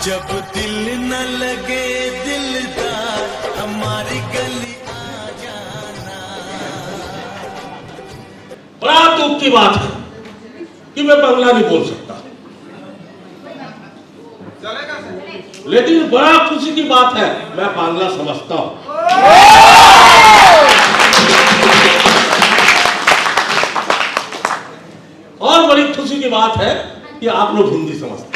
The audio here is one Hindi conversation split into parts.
जब दिल न लगे दिलदार हमारी गली आ जाना। बड़ा दुख की बात है कि मैं बांग्ला नहीं बोल सकता, लेकिन बड़ा खुशी की बात है मैं बांग्ला समझता हूं। और बड़ी खुशी की बात है कि आप लोग हिंदी समझते हैं।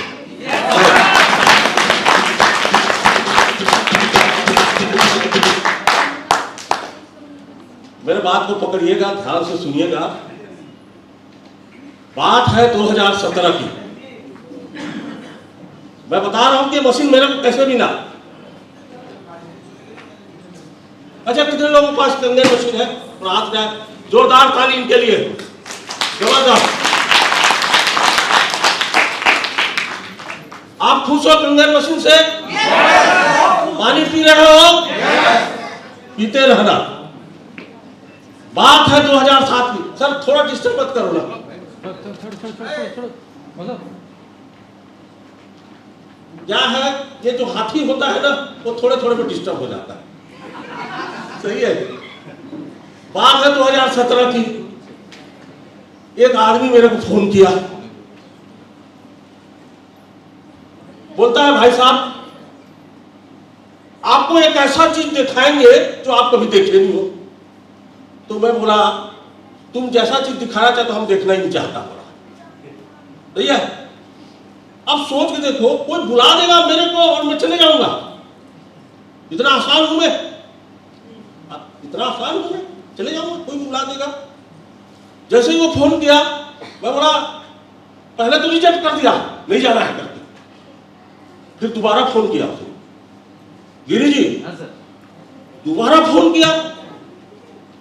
मेरे बात को पकड़िएगा, ध्यान से सुनिएगा। बात है 2017 की। मैं बता रहा हूं कि मशीन मेरे को कैसे बिना। अच्छा, कितने लोगों के पास कंगन मशीन है? हाथ जाए, जोरदार ताली इनके लिए, जबरदस्त। आप खुश हो कंगन मशीन से? पानी पी रहे हो? पीते रहना। बात है 2007 की। सर थोड़ा डिस्टर्ब मत करो ना। क्या है, ये जो हाथी होता है ना, वो थोड़े थोड़े में डिस्टर्ब हो जाता है। सही है। बात है 2017 की। एक आदमी मेरे को फोन किया, बोलता है भाई साहब आपको एक ऐसा चीज दिखाएंगे जो आप कभी देखे नहीं हो। तो मैं बोला तुम जैसा चीज दिखाना चाहते हो हम देखना ही नहीं चाहता। सही है। अब सोच के देखो, कोई बुला देगा मेरे को और मैं चले जाऊंगा? इतना आसान हूं मैं? इतना आसान हूं मैं? चले जाऊंगा, कोई बुला देगा। जैसे ही वो फोन किया, मैं बोला पहले तो रिजेक्ट कर दिया, नहीं जाना है करके। फिर दोबारा फोन किया, गिरी जी दोबारा फोन किया,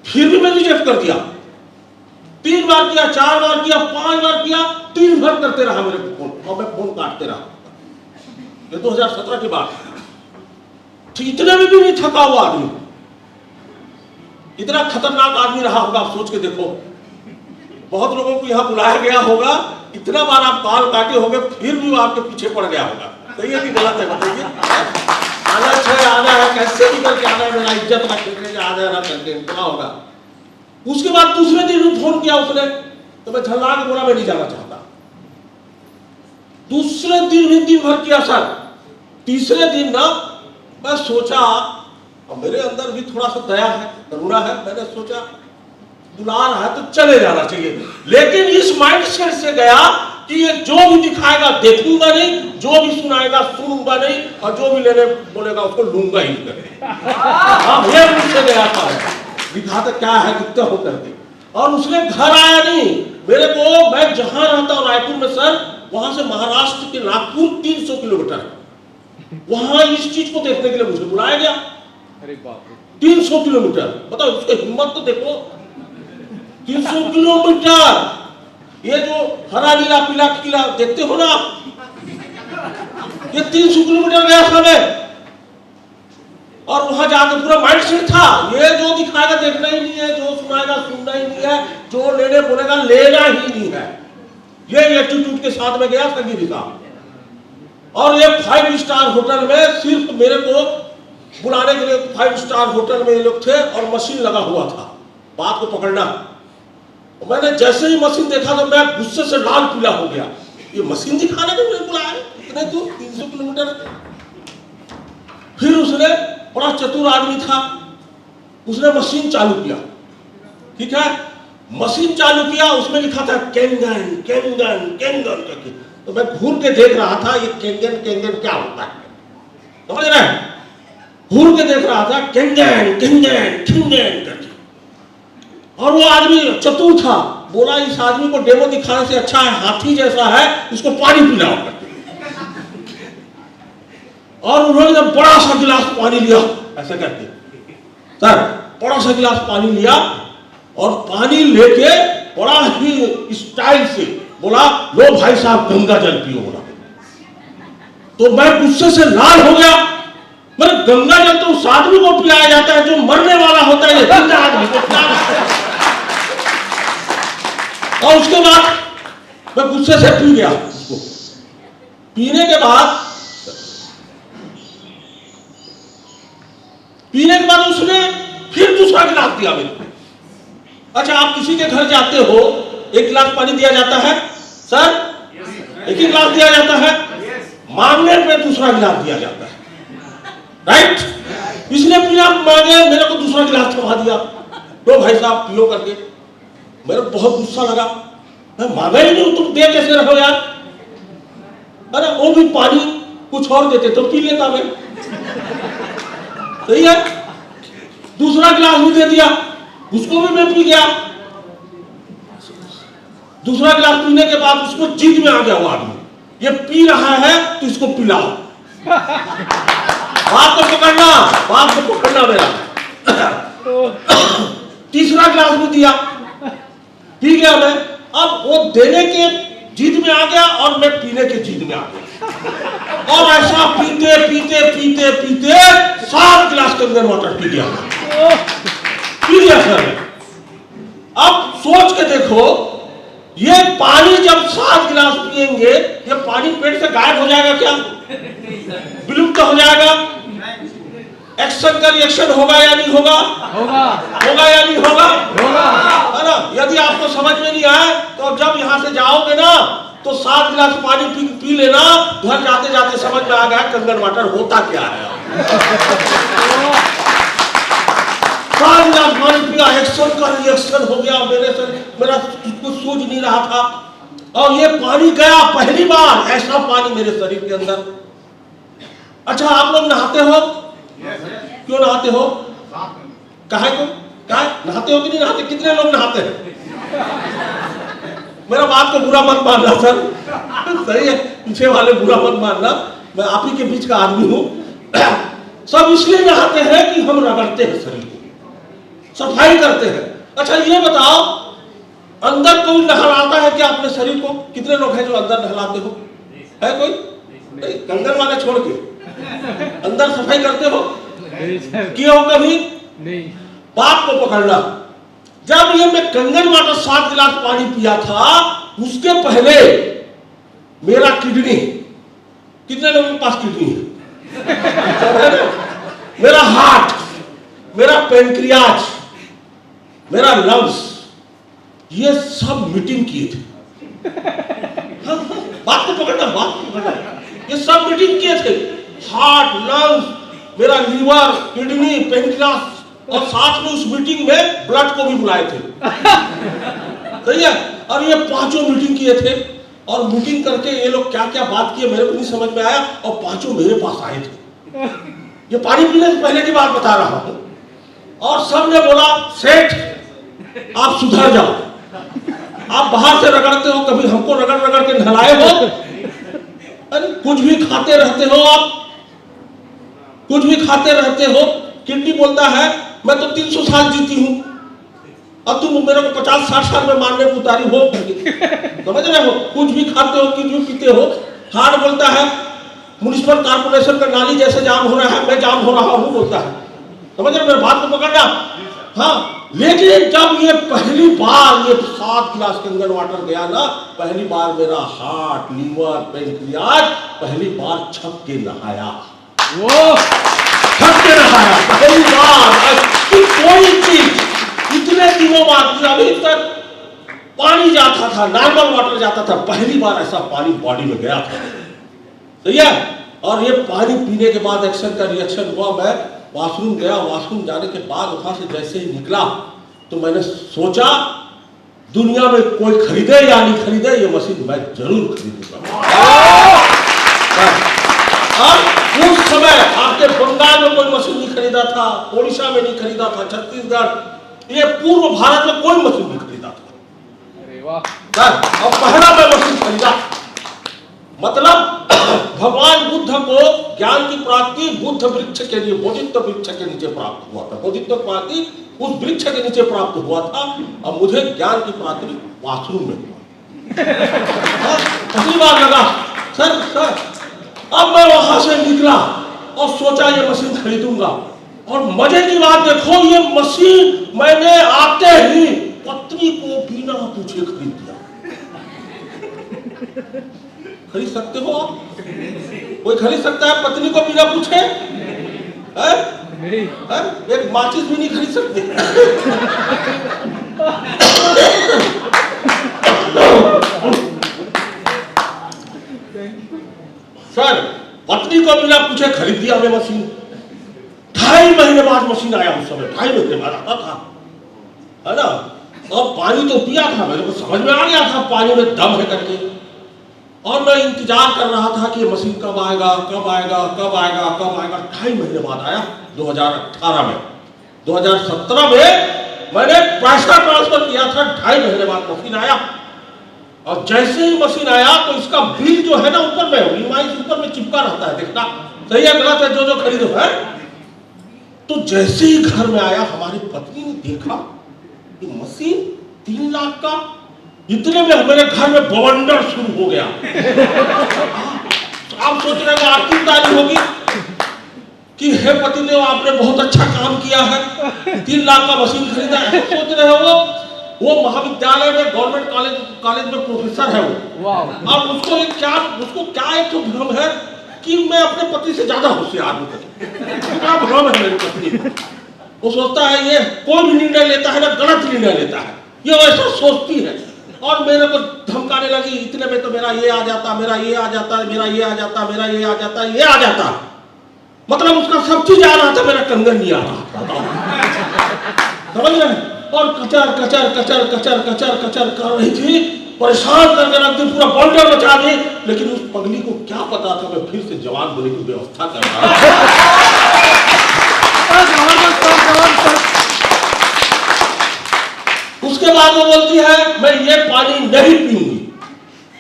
फिर भी मैं रिजेक्ट कर दिया। 3 बार किया, 4 बार किया, 5 बार किया, 3 बार करते रहा मेरे को फोन, और मैं फोन काटते रहा। ये 2017 की बात है। इतने में भी नहीं थका हुआ आदमी। इतना खतरनाक आदमी रहा होगा, आप सोच के देखो। बहुत लोगों को यहां बुलाया गया होगा, इतना बार आप कॉल काटे होंगे, फिर भी वो आपके पीछे पड़ गया होगा। सही है कि गलत है? बताइए। आना है कैसे भी करके आना है, मेरा इज्जत रखने आना ना करके क्या होगा। उसके बाद दूसरे दिन फोन किया उसने, तो मैं झल्ला के बोला मैं नहीं जाना चाहता। दूसरे दिन भी दिन भर किया सर। तीसरे दिन ना मैं सोचा, और मेरे अंदर भी थोड़ा सा दया है, करुणा है, मैंने सोचा बुला रहा है तो चले जाना चाहिए। लेकिन इस माइंडसेट से गया कि ये जो भी दिखाएगा देखूंगा नहीं, जो भी सुनाएगा सुनूंगा नहीं, और जो भी लेने बोलेगा उसको लूंगा ही नहीं। हाँ, ये मुझसे गया था, दिखाता क्या है दिखता हो करके। और उसने घर आया नहीं मेरे को। मैं जहां रहता हूं रायपुर में सर, वहां से महाराष्ट्र के नागपुर 300 किलोमीटर है। वहां इस चीज को देखने के लिए मुझे बुलाया गया। अरे बाप रे, 300 किलोमीटर, बताओ उसकी हिम्मत तो देखो। 300 किलोमीटर, ये जो हरा नीला पीला किला देखते हो ना, ये 300 किलोमीटर गया था मैं। और वहां जाकर पूरा माइंडसेट था, ये जो दिखाएगा देखना ही नहीं है, जो सुनाएगा सुनना ही नहीं है, जो लेने बोलेगा लेना ही नहीं है। ये एटीट्यूड के साथ में गया संगीत साहब। और ये 5 स्टार होटल में सिर्फ मेरे को बुलाने के लिए 5 स्टार होटल में ये लोग थे, और मशीन लगा हुआ था। बात को पकड़ना। मैंने जैसे ही मशीन देखा तो मैं गुस्से से लाल पीला हो गया। ये मशीन दिखाने के लिए बुलाया इतने दूर 300 किलोमीटर। फिर उसने, बड़ा चतुर आदमी था, उसने मशीन चालू किया। ठीक है, मशीन चालू किया, उसमें लिखा था केंगन केंगन केंगन करके। तो मैं घूर के देख रहा था ये केंगन केंगन क्या होता है, समझ रहे हैं? घूर के देख रहा था केंगन केंगन केंगन करके। और वो आदमी चतुर था, बोला इस आदमी को डेमो दिखाने से अच्छा है हाथी जैसा है, इसको पानी पिलाओ करके। और उन्होंने बड़ा सा गिलास पानी लिया ऐसा करके, सर बड़ा सा गिलास पानी लिया, और पानी लेके बड़ा ही स्टाइल से बोला लो भाई साहब गंगा जल पियो। बोला तो मैं गुस्से से लाल हो गया। मैंने गंगा जल तो उस आदमी को पिलाया जाता है जो मरने वाला होता है, जिंदा आदमी को पिलाया। और उसके बाद मैं गुस्से से पी गया उसको। पीने के बाद पीने के बाद उसने फिर दूसरा गिलास दिया मेरे को। अच्छा, आप किसी के घर जाते हो, एक गिलास पानी दिया जाता है सर, एक ही गिलास दिया जाता है, मांगने पे दूसरा गिलास दिया जाता है, राइट? इसने बिना मांगे मेरे को दूसरा गिलास थमा दिया, तो भाई साहब पियो करके। मेरे को बहुत गुस्सा लगा, मैं मांगा ही नहीं, तुम दे कैसे रहो यार? अरे वो भी पानी कुछ और देते तो पी लेता मैं, सही है? दूसरा गिलास भी दे दिया, उसको भी मैं पी गया। दूसरा गिलास पीने के बाद उसको जिद में आ गया वो आदमी, ये पी रहा है तो इसको पिलाओ। बात को पकड़ना मेरा। तीसरा गिलास भी दिया, पी गया मैं। अब वो देने के जिद में आ गया और मैं पीने के जिद में आ गया, और ऐसा पीते पीते पीते पीते 7 गिलास कंगन वाटर पी गया सर। अब सोच के देखो, ये पानी जब 7 गिलास पिएंगे, ये पानी पेट से गायब हो जाएगा क्या? विलुप्त हो जाएगा? एक्शन का रिएक्शन होगा या नहीं होगा? होगा या नहीं होगा? है ना? यदि आपको समझ में नहीं आए तो जब यहाँ से जाओगे ना तो 7 गिलास पानी पी लेना, घर जाते जाते समझ में आ गया कंगन वाटर होता क्या है। 7 गिलास पानी पिया, एक्शन का रिएक्शन हो गया मेरे से, मेरा कुछ सूझ नहीं रहा था, और ये पानी गया पहली बार ऐसा पानी मेरे शरीर के अंदर। अच्छा, आप लोग नहाते हो? क्यों नहाते हो? काहे को? नहाते हो कि नहीं नहाते? कितने लोग नहाते हैं? मेरा बात को बुरा मत मानना सर, सही है? पीछे वाले बुरा मत मानना, मैं आप ही के बीच का आदमी हूं। सब इसलिए नहाते हैं कि हम रगड़ते हैं शरीर को, सफाई करते हैं। अच्छा ये बताओ, अंदर कोई नहलाता है क्या अपने शरीर को? कितने लोग हैं जो अंदर नहलाते हो? है कोई? नहीं, कंगन वाले छोड़ के अंदर सफाई करते हो? किया हो कभी? नहीं। बात को पकड़ना, जब ये मैं कंगन वाटर 7 गिलास पानी पिया था, उसके पहले मेरा किडनी, कितने लोगों के पास किडनी है? मेरा हार्ट, मेरा पेनक्रियाज, मेरा लंग्स, ये सब मीटिंग किए थे। बात को पकड़ना, ये सब मीटिंग किए थे। हार्ट, लंग्स, मेरा लीवर, किडनी, पेनक्रियास, और साथ में उस मीटिंग में ब्लड को भी बुलाए थे, सही है? और ये 5 मीटिंग किए थे, और मीटिंग करके ये लोग क्या क्या बात किए मेरे को नहीं समझ में आया, और 5 मेरे पास आए थे। ये पानी पीने से पहले की बात बता रहा हूं, और सब ने बोला सेठ आप सुधर जाओ, आप बाहर से रगड़ते हो, कभी हमको रगड़ रगड़ के नहलाए हो? अरे कुछ भी खाते रहते हो आप, कुछ भी खाते रहते हो। किडनी बोलता है मैं तो 300 साल जीती हूं, अब तुम मेरे को 50-60 साल में मारने को उतारी हो, समझ रहे हो? कुछ भी खाते हो, कुछ भी पीते हो। हार्ट बोलता है म्युनिसिपल कॉर्पोरेशन का नाली जैसे जाम हो रहा है, मैं जाम हो रहा हूं, बोलता है, समझ रहे हो? मेरे बात को पकड़ना। हाँ, लेकिन जब ये पहली बार ये 7 गिलास कंगन वाटर गया ना, पहली बार मेरा हार्ट, लीवर, पेनक्रियाज पहली बार छप के नहाया, छप के नहाया पहली बार। कोई चीज इतने दिनों बाद, अभी तक पानी जाता था, नॉर्मल वाटर जाता था, पहली बार ऐसा पानी बॉडी में गया था, सही है? और ये पानी पीने के बाद एक्शन का रिएक्शन हुआ। मैं वॉशरूम गया, वॉशरूम जाने के बाद वहां से जैसे ही निकला तो मैंने सोचा दुनिया में कोई खरीदे या नहीं खरीदे, ये मशीन मैं जरूर खरीदूंगा। और उस समय आपके बंगाल में कोई मशीन नहीं खरीदा था, ओडिशा में नहीं खरीदा था, छत्तीसगढ़, ये पूर्व भारत में कोई मशीन नहीं खरीदा था। अरे वाह! और पहला मैं मशीन खरीदा। मतलब भगवान बुद्ध को ज्ञान की प्राप्ति बुद्ध वृक्ष के लिए, बोधित्व वृक्ष के नीचे प्राप्त हुआ था। बोधित्व प्राप्ति उस वृक्ष के नीचे प्राप्त हुआ था, और मुझे ज्ञान की प्राप्ति वॉशरूम में हुआ। पहली बार लगा सर। अब मैं वहां से निकला और सोचा ये मशीन खरीदूंगा, और मजे की बात देखो, ये मशीन मैंने आते ही पत्नी को बिना पूछे खरीद दिया। खरीद सकते हो आप? कोई खरीद सकता है पत्नी को बिना पूछे? नहीं। एक माचिस भी नहीं खरीद सकते। सर पत्नी को बिना पूछे खरीद दिया हमने मशीन। 2.5 महीने बाद मशीन आया। उस समय 2.5 महीने बाद आता था, है ना। और पानी तो पिया था, मेरे को समझ में आ गया था पानी में दम है करके। और मैं इंतजार कर रहा था कि मशीन कब आएगा कब आएगा कब आएगा कब आएगा। 2.5 महीने बाद आया 2018 में। 2017 में मैंने पैसा ट्रांसफर किया था, 2.5 महीने बाद मशीन आया। और जैसे ही मशीन आया तो इसका बिल जो है ना ऊपर में, ईएमआई ऊपर में चिपका रहता है, देखना सही है गलत है, जो खरीदो है। तो जैसे ही घर में आया हमारी पत्नी ने देखा कि मशीन 3 लाख का। इतने में हमारे घर में बवंडर शुरू हो गया। आप सोच रहे हो आपकी तारीफ होगी कि हे पति ने आपने बहुत अच्छा काम किया है, 3 लाख का मशीन खरीदा है। सोच रहे हो वो महाविद्यालय में गवर्नमेंट कॉलेज में प्रोफेसर है वो। और उसको क्या एक तो भ्रम है कि मैं अपने पति से ज्यादा होशियार हूं। क्या भ्रम है मेरी पत्नी। वो सोचता है ये कोई भी निर्णय लेता है ना गलत निर्णय लेता है, ये वैसा सोचती है। और मेरे को धमकाने लगी, इतने में तो मेरा ये आ जाता, मेरा ये आ जाता, मेरा ये आ जाता, मेरा ये आ जाता, ये आ जाता। मतलब उसका सब चीज आ रहा था, मेरा कंगन नहीं आ रहा। समझ रहे। और कचर कचर कचर कचर कचर कचर कर रही थी, परेशान करके रख दी, पूरा बॉन्डर मचा दी। लेकिन उस पगली को क्या पता था मैं फिर से जवान होने की व्यवस्था कर रहा था। उसके बाद वो बोलती है मैं ये पानी नहीं पीऊंगी।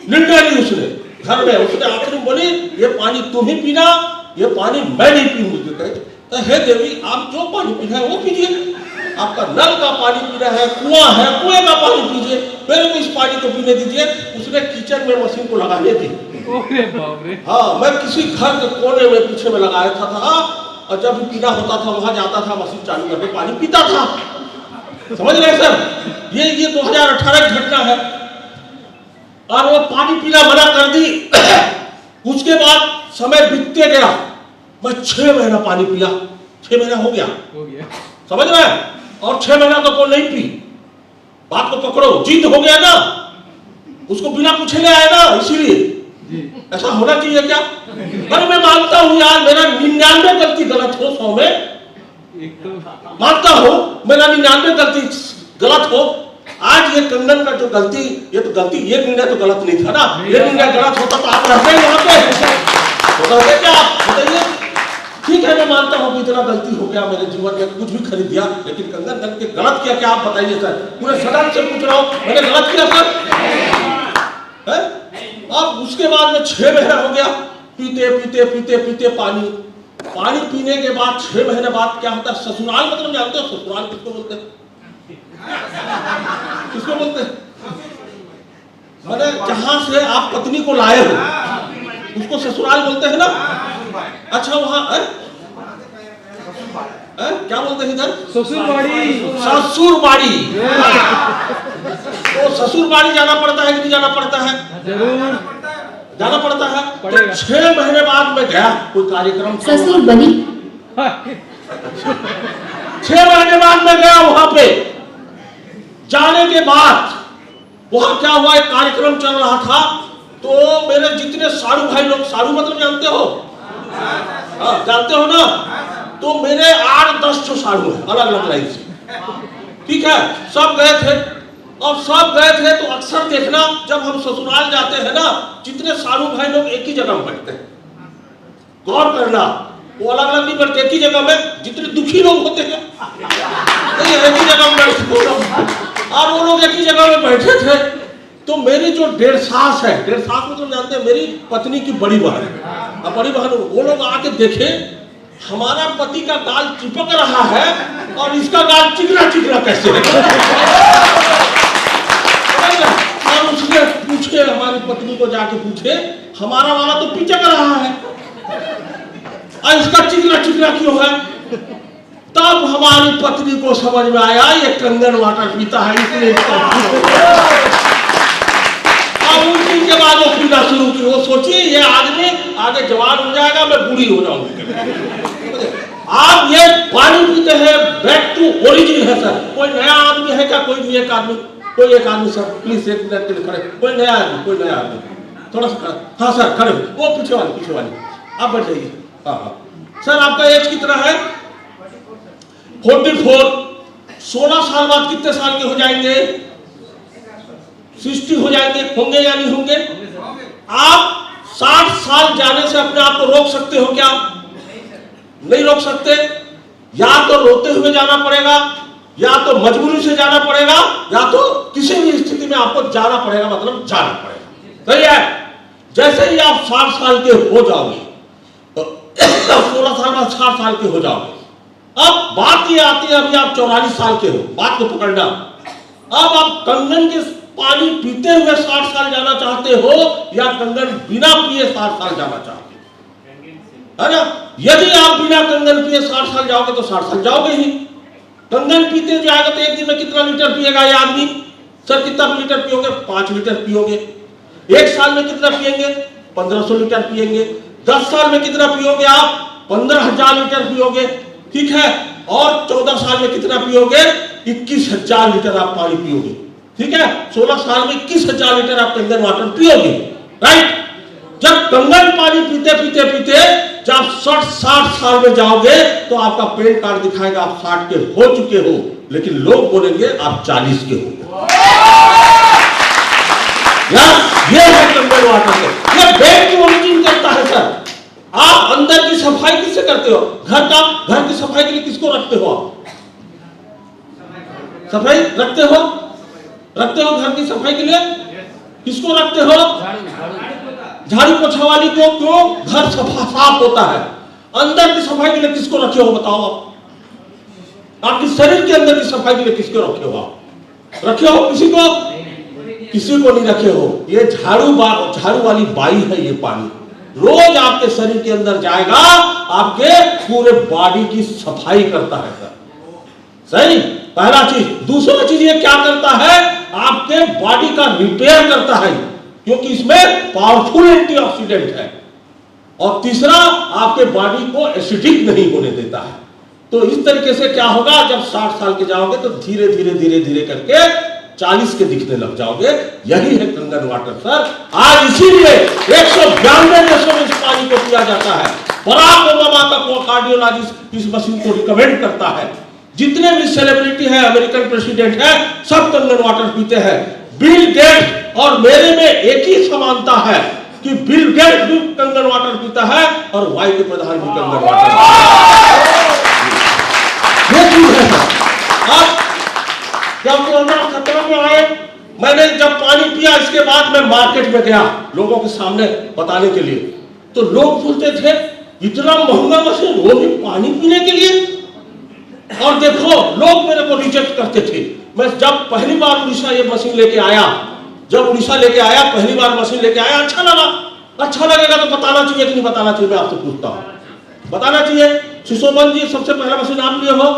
निर्णय ली उसने घर में, उसने आखिर में बोली ये पानी तुम ही पीना, ये पानी मैं नहीं पीऊंगी। तो हे देवी आप जो पानी पीना है वो पीजिए, आपका नल का पानी पीना है, कुआं है, कुएं का पानी पीजिए, मेरे को इस पानी को पीने दीजिए। उसने किचन में मशीन को लगाने दी। हाँ, मैं किसी घर के कोने में पीछे में लगाया था। और जब भी पीना होता था वहां जाता था, मशीन चालू करके पानी पीता था। समझ रहे सर, ये 2018 की घटना है। और वो पानी पीना मना कर दी। उसके बाद समय बीतते गया, मैं 6 महीना पानी पिया। 6 महीना हो गया। समझ रहे हैं। और 6 महीना तो कोई नहीं पी। बात को पकड़ो, जिद हो गया ना, उसको बिना पूछे ले आए ना, इसीलिए ऐसा होना चाहिए क्या। अरे मैं मानता हूं यार मेरा 99 गलती गलत हो 100 में, मानता हूं मेरा 99 गलती गलत हो। आज ये कंगन का जो गलती, ये तो गलती, ये निर्णय तो गलत नहीं था ना। ये निर्णय गलत होता तो आप रहते यहाँ पे, तो रहते क्या आप बताइए। ठीक है मैं मानता हूं कि इतना गलती हो गया मेरे जीवन में, कुछ भी खरीद दिया, लेकिन कंगन खरीद के गलत किया क्या आप बताइए सर। पूरे सदन से पूछ रहा हूं मैंने गलत किया सर है? अब उसके बाद में 6 महीना हो गया पीते पीते पीते पीते पानी पीने के बाद 6 महीने बाद क्या होता है, ससुराल मतलब जानते हो ससुराल किसको बोलते हैं? किसको बोलते हैं? मैंने जहां से आप पत्नी को लाए हो उसको ससुराल बोलते हैं ना। अच्छा वहां क्या बोलते हैं इधर? ससुरबाड़ी। ससुरबाड़ी। तो ससुरबाड़ी जाना पड़ता है कि नहीं जाना पड़ता है? जरूर जाना पड़ता है। तो 6 महीने बाद मैं गया कोई कार्यक्रम, ससुरबाड़ी 6 महीने बाद मैं गया वहां पे। जाने के बाद वहां क्या हुआ, एक कार्यक्रम चल रहा था। तो मेरे जितने सारू भाई लोग, सारू मतलब जानते हो? जानते हो ना। तो मेरे 8-10 जो सारू है अलग अलग लाइन से, ठीक है, सब गए थे। और सब गए थे तो अक्सर देखना जब हम ससुराल जाते हैं ना, जितने सारू भाई लोग एक ही जगह में बैठते हैं। गौर करना, वो अलग अलग नहीं बैठते, एक ही जगह में। जितने दुखी लोग होते हैं एक ही जगह में बैठते, और वो लोग एक ही जगह में बैठे थे। तो मेरी जो 1.5 सास है, 1.5 सास मतलब जानते हैं, मेरी पत्नी की बड़ी बहन, और बड़ी बहन, वो लोग आके देखे हमारा पति का गाल चिपक रहा है और इसका गाल चिकना चिकना कैसे है। और उसने पूछे, हमारी पत्नी को जाके पूछे, हमारा वाला तो पिचक रहा है और इसका चिकना चिकना क्यों है। तब हमारी पत्नी को समझ में आया ये कंगन वाटर पीता है इसलिए। और उसी के बाद वो पीना शुरू की। वो सोची ये आदमी आगे जवान हो जाएगा, मैं बूढ़ी हो जाऊंगी। आप ये ओरिजिन है सर। कोई नया आदमी है क्या? कोई भी एक आदमी, कोई एक आदमी सर, प्लीज एक मिनट के लिए खड़े। कोई नया आदमी, कोई नया आदमी, थोड़ा सा खड़ा। हाँ सर खड़े। वो पीछे वाली आप बैठ जाइए। हाँ हाँ सर, आपका एज कितना है? 44। 16 साल बाद कितने साल के हो जाएंगे? 60 हो जाएंगे। होंगे या नहीं होंगे? आप 60 साल जाने से अपने आप को रोक सकते हो क्या? नहीं रोक सकते। या तो रोते हुए जाना पड़ेगा, या तो मजबूरी से जाना पड़ेगा, या तो किसी भी स्थिति में आपको जाना पड़ेगा, मतलब जाना पड़ेगा। सही है? जैसे ही आप 60 साल के हो जाओगे, तो 16 साल बाद 60 साल के हो जाओगे। अब बात ये आती है, अभी आप 44 साल के हो, बात को पकड़ना। अब आप कंगन के पानी पीते हुए 60 साल जाना चाहते हो, या कंगन बिना पिए 60 साल जाना चाहते हो? है ना? यदि आप बिना कंगन पिए 60 साल जाओगे तो 60 साल जाओगे ही। कंगन पीते जाएगा तो एक दिन में कितना लीटर पिएगा ये आदमी? सर कितना लीटर पियोगे? 5 लीटर पियोगे। एक साल में कितना पिएंगे? 1500 लीटर पिएंगे। 10 साल में कितना पियोगे आप? 15,000 लीटर पियोगे। ठीक है? और 14 साल में कितना पियोगे? 21,000 लीटर आप पानी पियोगे। ठीक है? 16 साल में 21,000 लीटर आप कंगन वाटर पियोगे। राइट? जब कंगन पानी पीते पीते पीते जब 60 साल में जाओगे तो आपका पैन कार्ड दिखाएगा आप 60 के हो चुके हो, लेकिन लोग बोलेंगे आप 40 के हो। ये है कंगन वाटर का। ये बेड की ओरिजिन करता है सर। आप अंदर की सफाई किससे करते हो? घर की सफाई के लिए किसको रखते हो आप? सफाई रखते हो घर की सफाई के लिए किसको रखते हो? झाड़ू पोछा वाली को। क्यों? घर साफ होता है। अंदर की सफाई के लिए किसको रखे हो बताओ आप? आपके शरीर के अंदर की सफाई के लिए किसको रखे हो आप? रखे हो किसी को? किसी को नहीं रखे हो। ये झाड़ू वाली बाई है। ये पानी रोज आपके शरीर के अंदर जाएगा, आपके पूरे बॉडी की सफाई करता है सर। सही? पहला चीज। दूसरा चीज ये क्या करता है? आपके बॉडी का रिपेयर करता है, क्योंकि इसमें पावरफुल एंटीऑक्सीडेंट है। और तीसरा, आपके बॉडी को एसिडिक नहीं होने देता है। तो इस तरीके से क्या होगा, जब 60 साल के जाओगे तो धीरे धीरे धीरे धीरे करके 40 के दिखने लग जाओगे। यही है कंगन वाटर सर। आज इसीलिए 192 देशों में इस पानी को पिया जाता है। बराक ओबामा का कार्डियोलॉजिस्ट इस मशीन को रिकमेंड करता है। जितने भी सेलिब्रिटी है, अमेरिकन प्रेसिडेंट है, सब कंगन वाटर पीते हैं। बिल गेट्स और मेरे में एक ही समानता है कि बिल गेट्स भी कंगन वाटर पीता है और वाई के प्रधान भी कंगन वाटर ये चीज है सर। अब जब कोरोना खतरे में आए, मैंने जब पानी पिया, इसके बाद मैं मार्केट में गया लोगों के सामने बताने के लिए, तो लोग बोलते थे इतना महंगा मशीन, वो भी पानी पीने के लिए। और देखो लोग मेरे को रिजेक्ट करते थे। मैं जब पहली बार उड़ीसा ये मशीन लेके आया, जब उड़ीसा लेके आया, पहली बार मशीन लेके आया, अच्छा लगा। अच्छा लगेगा तो बताना चाहिए कि नहीं बताना चाहिए? मैं आपसे पूछता हूँ, बताना चाहिए। सुशोभन जी, सबसे पहला मशीन आप लिए हो।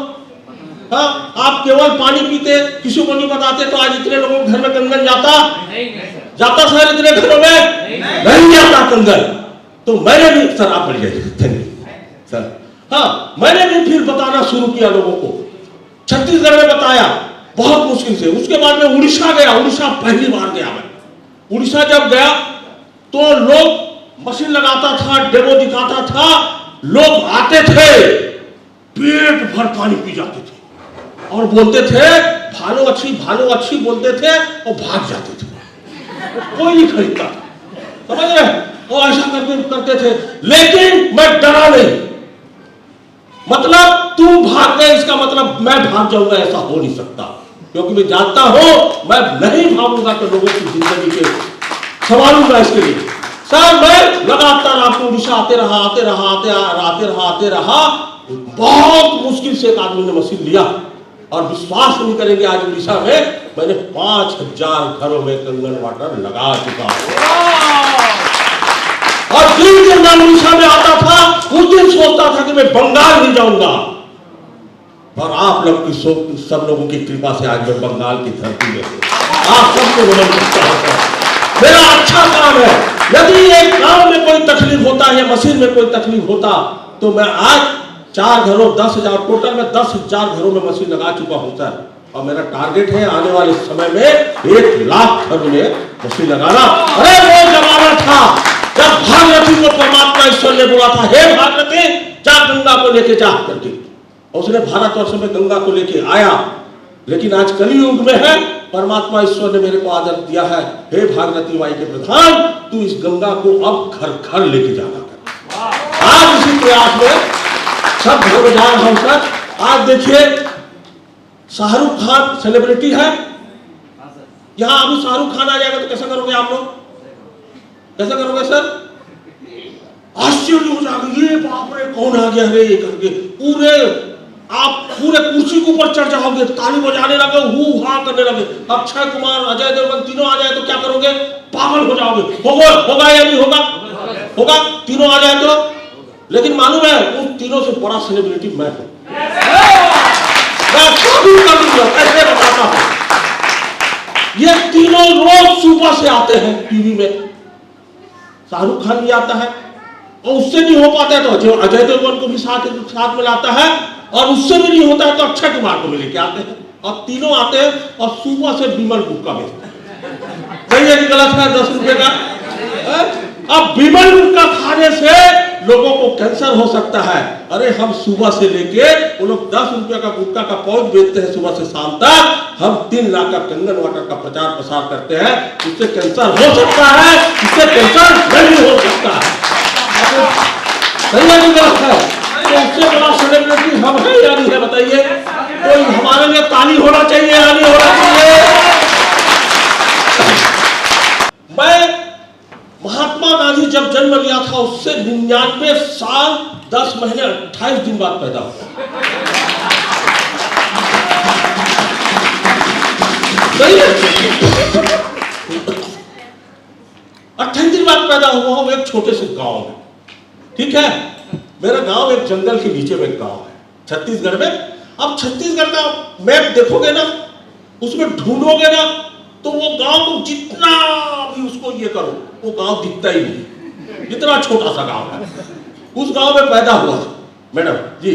हाँ, आप केवल पानी पीते, किसी को नहीं बताते, तो आज इतने लोगों के घर में कंगन जाता सर? इतने घरों में नहीं जाता कंगन। तो मैंने भी, सर आप बढ़ जाइए, थैंक यू सर। हाँ, मैंने भी फिर बताना शुरू किया लोगों को। छत्तीसगढ़ में बताया बहुत मुश्किल से। उसके बाद में उड़ीसा गया। उड़ीसा पहली बार गया मैं। उड़ीसा जब गया तो लोग मशीन लगाता था, डेमो दिखाता था, लोग आते थे, पेट भर पानी पी जाते थे और बोलते थे भालो अच्छी बोलते थे और भाग जाते थे। कोई नहीं खरीदता, समझ रहे? वो ऐसा करते थे। लेकिन मैं डरा नहीं। मतलब तुम भाग गए, इसका मतलब मैं भाग जाऊंगा, ऐसा हो नहीं सकता। क्योंकि मैं जानता हूं मैं नहीं भागूंगा तो लोगों की जिंदगी के संभालूंगा। इसके लिए सर मैं लगातार आपको उड़ीसा आते रहा। बहुत मुश्किल से एक आदमी ने मशीन लिया और विश्वास नहीं करेंगे, आज उड़ीसा में मैंने 5000 घरों में कंगन वाटर लगा चुका हूं। और जिस दिन मैं उड़ीसा में आता था, उस दिन सोचता था कि मैं बंगाल ही जाऊंगा। और आप लोग की सब लोगों की कृपा से आज मैं बंगाल की धरती में आप सबको नमन करता हूं। मेरा अच्छा काम है। यदि एक काम में कोई तकलीफ होता है या मशीन में कोई तकलीफ होता, तो मैं आज 4 घरों 10,000 टोटल में 10,000 घरों में मशीन लगा चुका हूं सर, और मेरा टारगेट है आने वाले समय में 1 लाख घर में मशीन लगाना। अरे वो जमाना था जब भागीरथी को परमात्मा ईश्वर ने बोला था, हे भागीरथी जा गंगा को लेके जा करके, और उसने भारतवर्ष में गंगा को लेके आया। लेकिन आज कलयुग में है, परमात्मा ईश्वर ने मेरे को आदर दिया है, हे भागीरथी माई के प्रधान तू इस गंगा को अब घर घर लेके जाना कर। आज इसी प्रयास में सब घर में जा रहा हूं सर। आज देखिए शाहरुख खान सेलिब्रिटी है, यहां अभी शाहरुख खान आ जाएगा तो कैसा करोगे आप लोग, कैसा करोगे सर? आश्चर्य हो जाएगा, ये बाप रे कौन आ गया रे करके, पूरे आप पूरे कुर्सी के ऊपर चढ़ जाओगे, ताली बजाने लगे, हू हा करने लगे। अक्षय कुमार, अजय देवगन तीनों आ जाए तो क्या करोगे? पागल हो जाओगे। होगा या नहीं होगा? होगा, तीनों आ जाए तो। लेकिन मालूम है उन तीनों से बड़ा सेलिब्रिटी मैं हूं। मैं कैसे बताता हूं, ये तीनों रोज सुबह से आते हैं टीवी में। शाहरुख खान भी आता है, और उससे नहीं हो पाता है तो अजय देवगन को भी साथ में लाता है, और उससे भी नहीं होता है तो अक्षय कुमार को भी लेके आते हैं, और तीनों आते हैं और सुबह से विमल गुटखा बेचते हैं। सही है कि गलत है? 10 रुपए का। अब विमल गुटखा खाने से लोगों को कैंसर हो सकता है। अरे हम सुबह से लेके वो लोग 10 रुपए का गुटखा का पाउच बेचते हैं सुबह से शाम तक, हम 3 लाख का कंगन वाटर का प्रचार प्रसार करते हैं। इससे कैंसर हो सकता है, इससे कैंसर नहीं हो सकता है। सही है कि गलत है? इससे बड़ा सेलिब्रिटी हम है या नहीं है बताइए? कोई हमारे लिए ताली होना चाहिए या नहीं होना चाहिए? मैं महात्मा गांधी जब जन्म लिया था उससे 99 साल 10 महीने 28 दिन बाद पैदा हुआ। सही है? 28 दिन बाद पैदा हुआ हूं एक छोटे से गांव में। ठीक है, मेरा गांव एक जंगल के नीचे में एक गांव है छत्तीसगढ़ में। अब छत्तीसगढ़ का मैप देखोगे ना, उसमें ढूंढोगे ना, तो वो गांव को जितना भी उसको ये करो वो गांव दिखता ही नहीं, जितना छोटा सा गांव है। उस गांव में पैदा हुआ मैडम जी।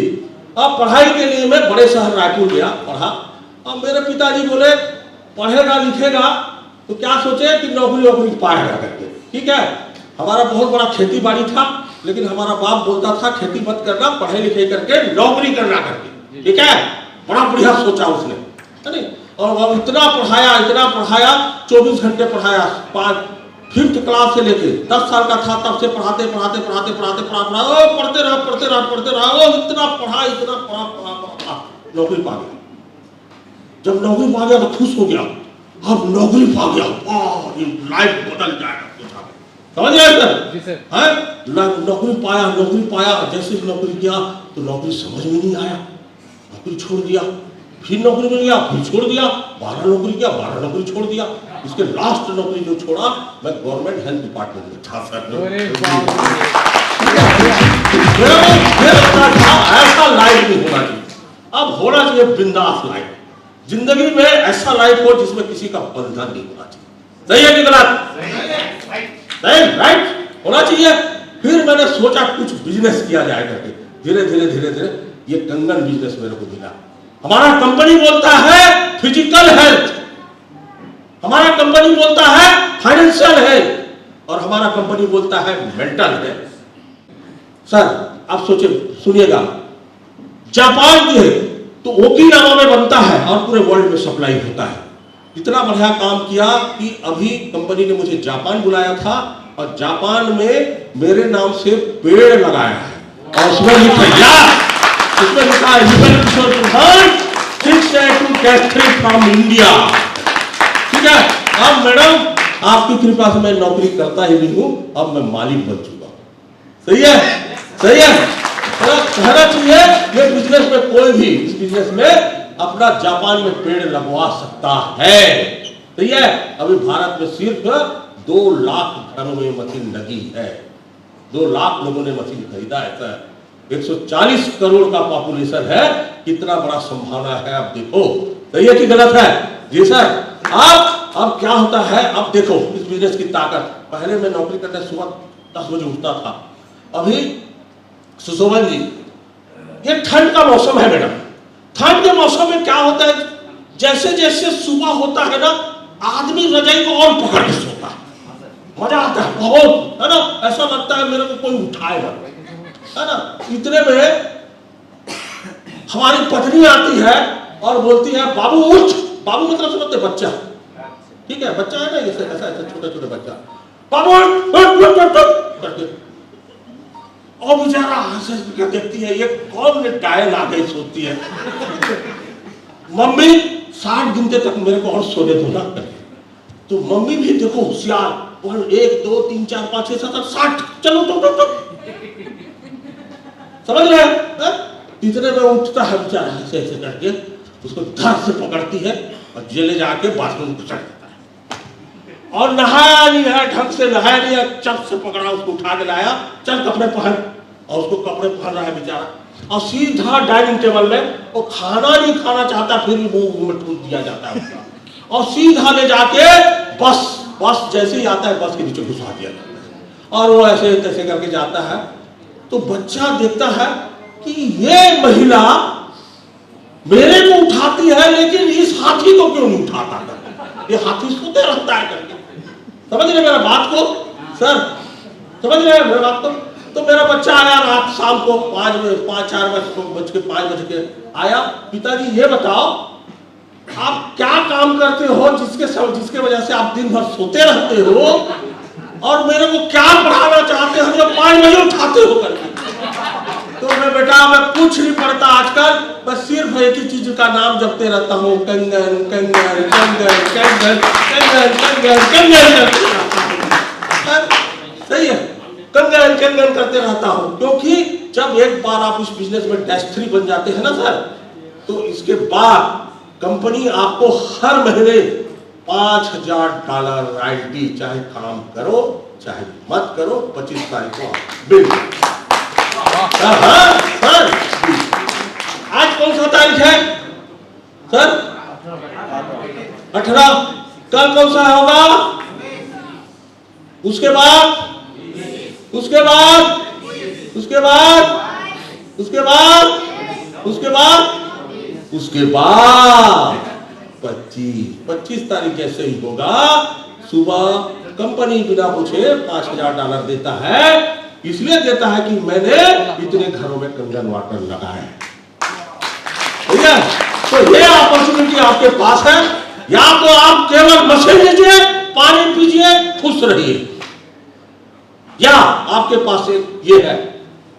अब पढ़ाई के लिए मैं बड़े शहर रायपुर गया, पढ़ा। अब मेरे पिताजी बोले पढ़ेगा लिखेगा तो क्या सोचे कि नौकरी पाएगा करके। ठीक है, हमारा बहुत बड़ा खेती बाड़ी था, लेकिन हमारा बाप बोलता था खेती मत करना, पढ़े लिखे करके नौकरी करना करके। ठीक है, बड़ा बढ़िया सोचा उसने, है नहीं? और वो इतना पढ़ाया 24 घंटे पढ़ाया। 5th क्लास से लेके 10 साल का था तब से पढ़ते रहा, इतना पढ़ा, नौकरी पा गया। जब नौकरी पा गया तो खुश हो गया, अब नौकरी पा गया, लाइफ बदल जाएगा। समझ गए सर? नौकरी पाया, जैसे नौकरी किया तो नौकरी समझ में नहीं आया, नौकरी छोड़ दिया। फिर नौकरी मिल गया, फिर छोड़ दिया। 12 नौकरी किया, 12 नौकरी छोड़ दिया। इसके लास्ट नौकरी जो छोड़ा मैं गवर्नमेंट हेल्थ डिपार्टमेंट में था सर। ऐसा लाइफ नहीं होना चाहिए, अब होना चाहिए बिंदास लाइफ। जिंदगी में ऐसा लाइफ हो जिसमें किसी का बंधन नहीं होना चाहिए। सही है कि गलत? राइट होना चाहिए। फिर मैंने सोचा कुछ बिजनेस किया जाए करके, धीरे धीरे ये कंगन बिजनेस मेरे को मिला। हमारा कंपनी बोलता है फिजिकल हेल्थ, हमारा कंपनी बोलता है फाइनेंशियल हेल्थ, और हमारा कंपनी बोलता है मेंटल हेल्थ। सर आप सोचिए, सुनिएगा, जापान की है तो ओकिनावा में बनता है और पूरे वर्ल्ड में सप्लाई होता है। इतना बढ़िया काम किया कि अभी कंपनी ने मुझे जापान बुलाया था, और जापान में मेरे नाम से पेड़ लगाया है, और उसमें लिखा फ्रॉम इंडिया। ठीक है, अब मैडम आपकी कृपा से मैं नौकरी करता ही नहीं हूं, अब मैं मालिक बन चुका हूं। सही है? सही है? कहना चाहिए ये बिजनेस में कोई भी इस बिजनेस में अपना जापान में पेड़ लगवा सकता है। सही है? अभी भारत में सिर्फ 2 लाख घरों में मशीन लगी है, 2 लाख लोगों ने मशीन खरीदा है सर। 140 करोड़ का पॉपुलेशन है, कितना बड़ा संभावना है। अब देखो, सही है कि गलत है? जी सर। अब क्या होता है, अब देखो इस बिजनेस की ताकत। पहले मैं नौकरी करने सुबह 10 बजे उठता था, अभी सुशोभन जी ये ठंड का मौसम है मैडम। ठंड के मौसम में क्या होता है, जैसे जैसे सुबह होता है ना, आदमी रजाई को और पकड़ के सोता है, मजा आता है बहुत, है ना, ऐसा लगता है मेरे को कोई उठाएगा, है ना। इतने में हमारी पत्नी आती है और बोलती है बाबू उठ। बाबू मतलब समझते बच्चा, ठीक है, बच्चा है ना, ऐसे ऐसा ऐसा छोटे छोटे बच्चा, बाबू करके। और बेचारा हंस के देखती है, ये कौन डायल आ गई, सोचती है मम्मी 60 गिनते तक मेरे को और सोने दो ना। तो मम्मी भी देखो होशियार, 1 2 3 4 5 6 7 8 60, चलो तो समझ रहे हैं। इतने में उठता है बेचारा, ऐसे ऐसे करके उसको धर से पकड़ती है और जेले जाके बाथरूम को चढ़ देता है। और नहाया नहीं है, ढंग से नहाया नहीं है, चप से पकड़ा, उसको उठा के लाया, चल कपड़े पहन। और उसको कपड़े पहन रहा है बेचारा, और सीधा डाइनिंग टेबल में, वो खाना नहीं खाना चाहता, फिर भी मुंह में ठूस दिया जाता है उसका, और सीधा ले जाके बस जैसे ही आता है बस के नीचे घुसा दिया जाता है। और वो ऐसे तैसे करके जाता है। तो बच्चा देखता है कि ये महिला मेरे को उठाती है, लेकिन इस हाथी को क्यों नहीं उठाता, ये हाथी सोते रहता है करके। समझ रहे मेरा बात को सर, समझ रहे हैं मेरा बात को। तो मेरा बच्चा आया रात शाम को 4 बजे आया, पिताजी ये बताओ आप क्या काम करते हो जिसके वजह से आप दिन भर सोते रहते हो, और मेरे को क्या पढ़ाना चाहते हो जो 5 बजे उठाते हो करके। तो मैं बेटा मैं कुछ नहीं पढ़ता आजकल, बस सिर्फ एक ही चीज का नाम जपते रहता हूँ, कंगन कंगन कंगन कंगन कंगन कंगन कंगन। सही है, कंगन कंगन करते रहता हूँ, क्योंकि जब एक बार आप इस बिजनेस में -3 बन जाते हैं ना सर, तो इसके बाद कंपनी आपको हर महीने $5000 रॉयल्टी, चाहे काम करो चाहे मत करो, 25 तारीख को बिल। हाँ सर, आज कौन सा तारीख है सर? 18। कल कौन सा होगा? उसके बाद उसके बाद उसके बाद उसके बाद उसके बाद उसके बाद 25 तारीख जैसे ही होगा सुबह, कंपनी बिना पूछे $5000 देता है। इसलिए देता है कि मैंने इतने घरों में कंगन वाटर लगाया है, ठीक है। तो ये अपॉर्चुनिटी आपके पास है, या तो आप केवल मशीन लीजिए, पानी पीजिए, खुश रहिए, या आपके पास एक ये है।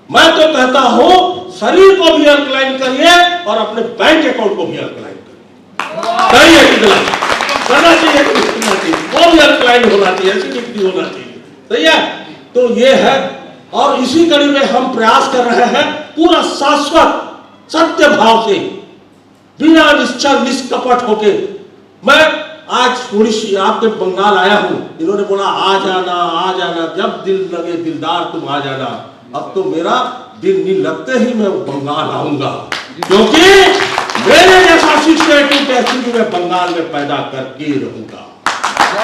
मैं तो कहता हूं शरीर को भी अल्कलाइन करिए और अपने बैंक अकाउंट को भी अल्कलाइन करिए। कितना करना चाहिए, वो भी अल्कलाइन होना चाहिए, एसिडिटी होना चाहिए, सही है। तो ये है, और इसी कड़ी में हम प्रयास कर रहे हैं पूरा शाश्वत सत्य भाव से, बिना निश्चल निष्कपट होके। मैं आज उड़ीसा आपके बंगाल आया हूं, इन्होंने बोला आ जाना, जब दिल लगे दिलदार तुम आ जाना। अब तो मेरा दिल नहीं लगते ही मैं बंगाल आऊंगा, क्योंकि मेरे जैसा शिष्य मैं बंगाल में पैदा करके रहूंगा।